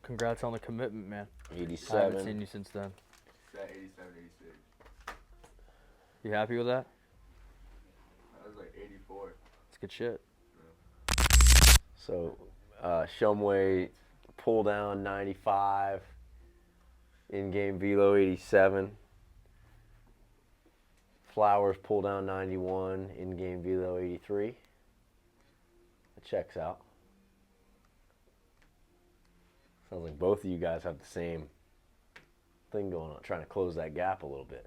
Congrats on the commitment, man. I 87. haven't seen you since then. That 87, 86. You happy with that? That was like 84. It's good shit. So, Shumway pull down 95. In-game velo 87. Flowers pull down 91. In-game velo 83. That checks out. Sounds like both of you guys have the same thing going on, trying to close that gap a little bit.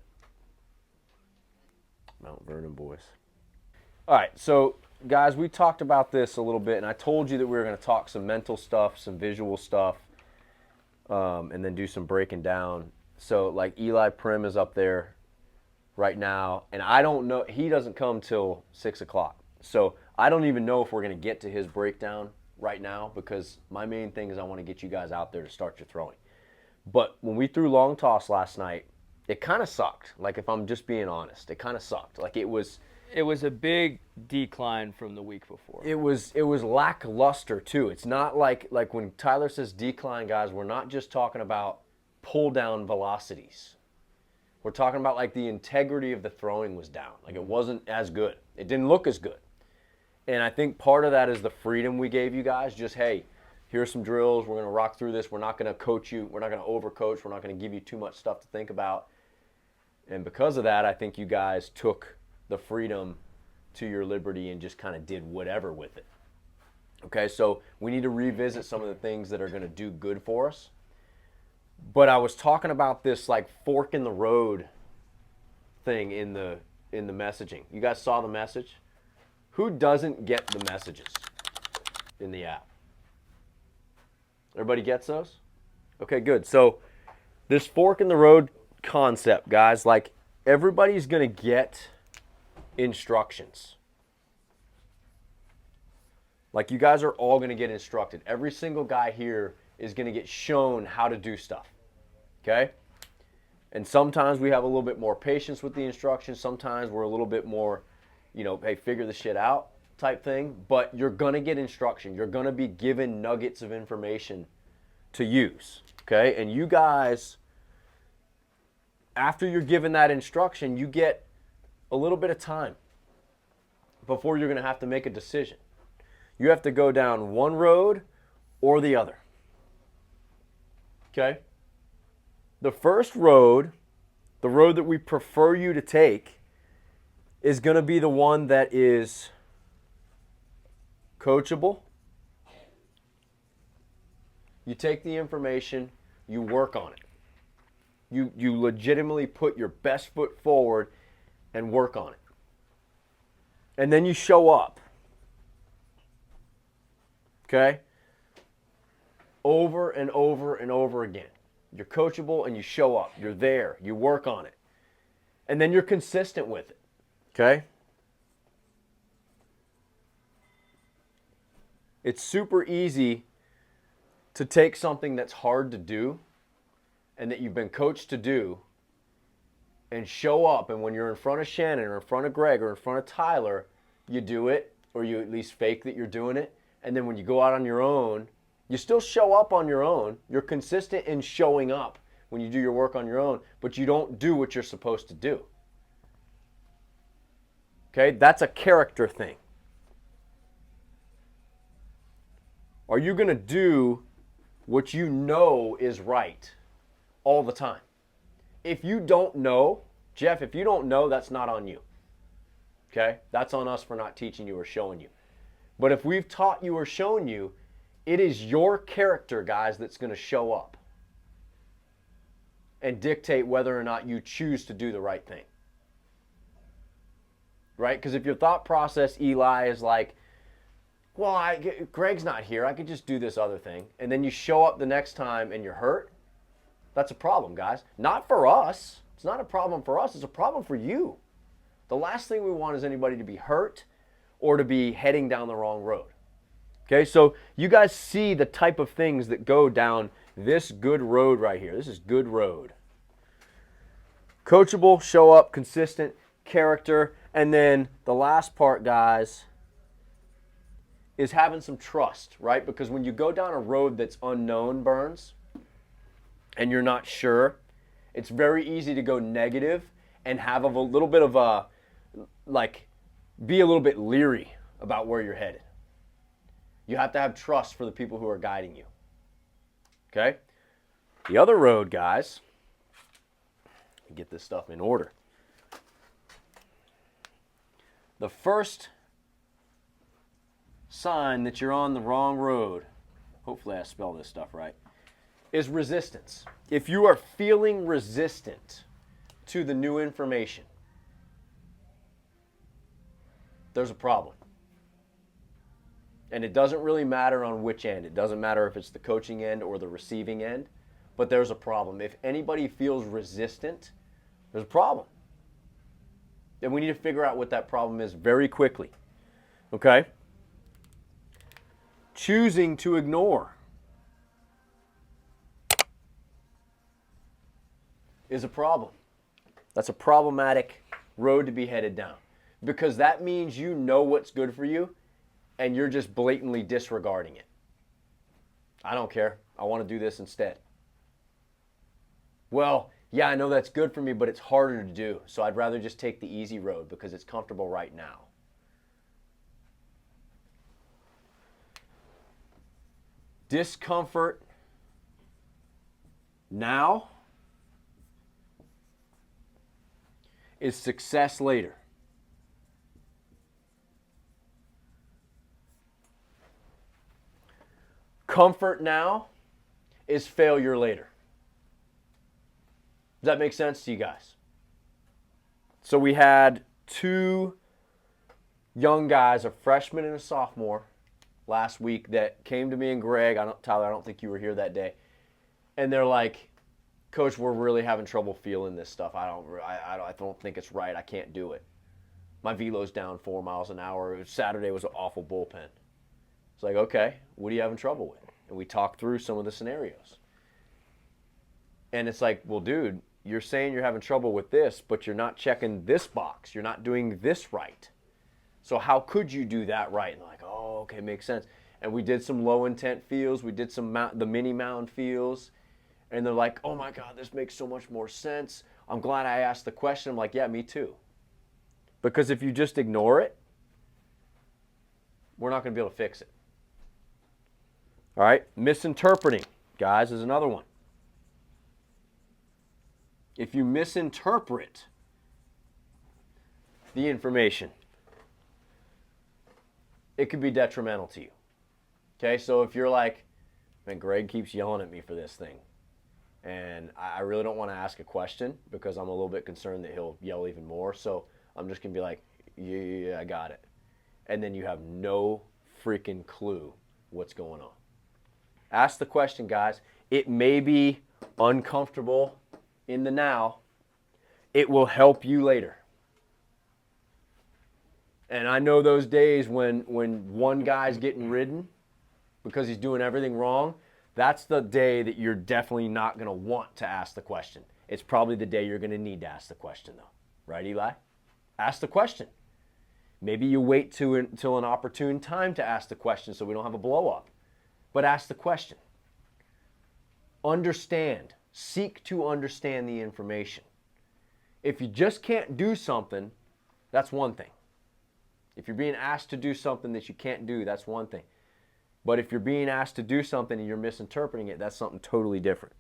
Mount Vernon boys. All right, so guys, we talked about this a little bit, and I told you that we were going to talk some mental stuff, some visual stuff, and then do some breaking down. So, like, Eli Prim is up there right now, and I don't know, he doesn't come till 6 o'clock. So I don't even know if we're going to get to his breakdown right now, because my main thing is I want to get you guys out there to start your throwing. But when we threw long toss last night, it kind of sucked. Like, if I'm just being honest, it kind of sucked. Like, it was a big decline from the week before. It was lackluster too. It's not like when Tyler says decline, guys, we're not just talking about pull down velocities. We're talking about like the integrity of the throwing was down. Like, it wasn't as good. It didn't look as good. And I think part of that is the freedom we gave you guys. Just, hey, here's some drills. We're going to rock through this. We're not going to coach you. We're not going to overcoach. We're not going to give you too much stuff to think about. And because of that, I think you guys took the freedom to your liberty and just kind of did whatever with it. Okay, so we need to revisit some of the things that are going to do good for us. But I was talking about this like fork in the road thing in the messaging. You guys saw the message? Who doesn't get the messages in the app? Everybody gets those? Okay, good. So this fork in the road concept, guys, like, everybody's going to get instructions. Like, you guys are all going to get instructed. Every single guy here is going to get shown how to do stuff. Okay? And sometimes we have a little bit more patience with the instructions. Sometimes we're a little bit more, hey, figure the shit out type thing. But you're going to get instruction. You're going to be given nuggets of information to use. Okay? And you guys, after you're given that instruction, you get a little bit of time before you're going to have to make a decision. You have to go down one road or the other. Okay? The first road, the road that we prefer you to take, is going to be the one that is coachable. You take the information, you work on it. You legitimately put your best foot forward and work on it. And then you show up. Okay? Over and over and over again. You're coachable and you show up. You're there. You work on it. And then you're consistent with it. Okay? It's super easy to take something that's hard to do and that you've been coached to do and show up, and when you're in front of Shannon or in front of Greg or in front of Tyler, you do it, or you at least fake that you're doing it. And then when you go out on your own, you still show up on your own. You're consistent in showing up when you do your work on your own, but you don't do what you're supposed to do. Okay? That's a character thing. Are you going to do what you know is right all the time? If you don't know, Jeff, if you don't know, that's not on you. Okay? That's on us for not teaching you or showing you. But if we've taught you or shown you, it is your character, guys, that's going to show up and dictate whether or not you choose to do the right thing. Right? Because if your thought process, Eli, is like, well, Greg's not here, I could just do this other thing, and then you show up the next time and you're hurt, that's a problem, guys. Not for us. It's not a problem for us. It's a problem for you. The last thing we want is anybody to be hurt or to be heading down the wrong road. Okay, so you guys see the type of things that go down this good road right here. This is good road. Coachable, show up, consistent, character, and then the last part, guys, is having some trust, right? Because when you go down a road that's unknown, Burns, and you're not sure, it's very easy to go negative and have a little bit of a, like, be a little bit leery about where you're headed. You have to have trust for the people who are guiding you. Okay? The other road, guys, get this stuff in order. The first sign that you're on the wrong road, hopefully I spell this stuff right, is resistance. If you are feeling resistant to the new information, there's a problem. And it doesn't really matter on which end. It doesn't matter if it's the coaching end or the receiving end, but there's a problem. If anybody feels resistant, there's a problem. And we need to figure out what that problem is very quickly. Okay? Choosing to ignore is a problem. That's a problematic road to be headed down, because that means you know what's good for you and you're just blatantly disregarding it. I don't care. I want to do this instead. Well, yeah, I know that's good for me, but it's harder to do. So I'd rather just take the easy road because it's comfortable right now. Discomfort now is success later. Comfort now is failure later. Does that make sense to you guys? So we had two young guys, a freshman and a sophomore, last week that came to me and Greg. Tyler, I don't think you were here that day. And they're like, Coach, we're really having trouble feeling this stuff. I don't think it's right. I can't do it. My velo's down 4 miles an hour. Saturday was an awful bullpen. It's like, okay, what are you having trouble with? And we talked through some of the scenarios. And it's like, well, dude, you're saying you're having trouble with this, but you're not checking this box. You're not doing this right. So how could you do that right? And they're like, oh, okay, makes sense. And we did some low intent feels. We did some the mini mound feels. And they're like, oh my God, this makes so much more sense. I'm glad I asked the question. I'm like, yeah, me too. Because if you just ignore it, we're not going to be able to fix it. All right, misinterpreting, guys, is another one. If you misinterpret the information, it could be detrimental to you. Okay, so if you're like, man, Greg keeps yelling at me for this thing, and I really don't want to ask a question because I'm a little bit concerned that he'll yell even more, so I'm just going to be like, yeah, I got it. And then you have no freaking clue what's going on. Ask the question, guys. It may be uncomfortable in the now. It will help you later. And I know those days when one guy's getting ridden because he's doing everything wrong, that's the day that you're definitely not going to want to ask the question. It's probably the day you're going to need to ask the question, though. Right, Eli? Ask the question. Maybe you wait until an opportune time to ask the question so we don't have a blow-up. But ask the question. Understand. Seek to understand the information. If you just can't do something, that's one thing. If you're being asked to do something that you can't do, that's one thing. But if you're being asked to do something and you're misinterpreting it, that's something totally different.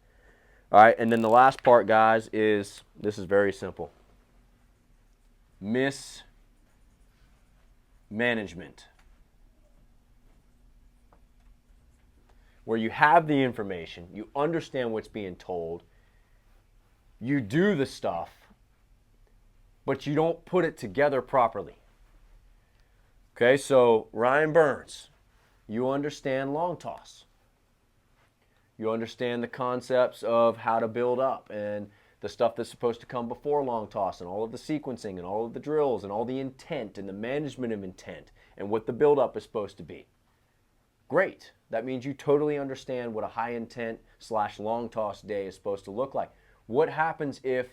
All right, and then the last part, guys, is, this is very simple. Mismanagement. Where you have the information, you understand what's being told, you do the stuff, but you don't put it together properly. Okay, so Ryan Burns, you understand long toss. You understand the concepts of how to build up and the stuff that's supposed to come before long toss and all of the sequencing and all of the drills and all the intent and the management of intent and what the build-up is supposed to be. Great. That means you totally understand what a high intent / long toss day is supposed to look like. What happens if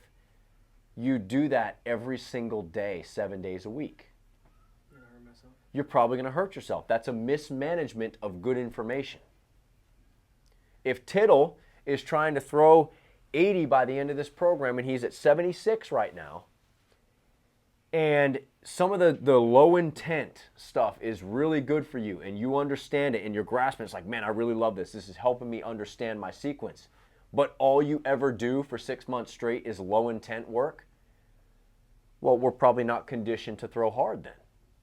you do that every single day, 7 days a week? I hurt myself. you're probably going to hurt yourself. That's a mismanagement of good information. If Tittle is trying to throw 80 by the end of this program and he's at 76 right now, and some of the low intent stuff is really good for you and you understand it and you're grasping, it's like, man, I really love this. This is helping me understand my sequence. But all you ever do for 6 months straight is low intent work, well, we're probably not conditioned to throw hard then.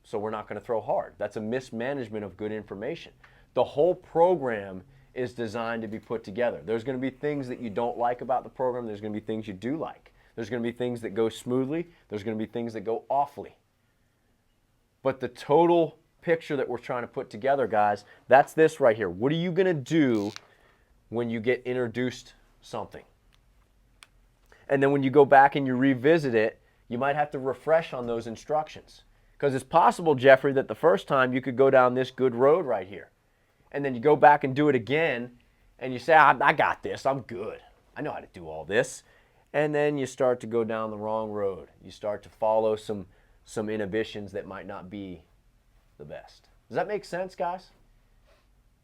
So we're not going to throw hard. That's a mismanagement of good information. The whole program is designed to be put together. There's going to be things that you don't like about the program. There's going to be things you do like. There's going to be things that go smoothly. There's going to be things that go awfully. But the total picture that we're trying to put together, guys, that's this right here. What are you going to do when you get introduced something? And then when you go back and you revisit it, you might have to refresh on those instructions. Because it's possible, Jeffrey, that the first time you could go down this good road right here. And then you go back and do it again, and you say, I got this, I'm good. I know how to do all this. And then you start to go down the wrong road. You start to follow some inhibitions that might not be the best. Does that make sense, guys?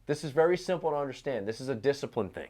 This is very simple to understand. This is a discipline thing.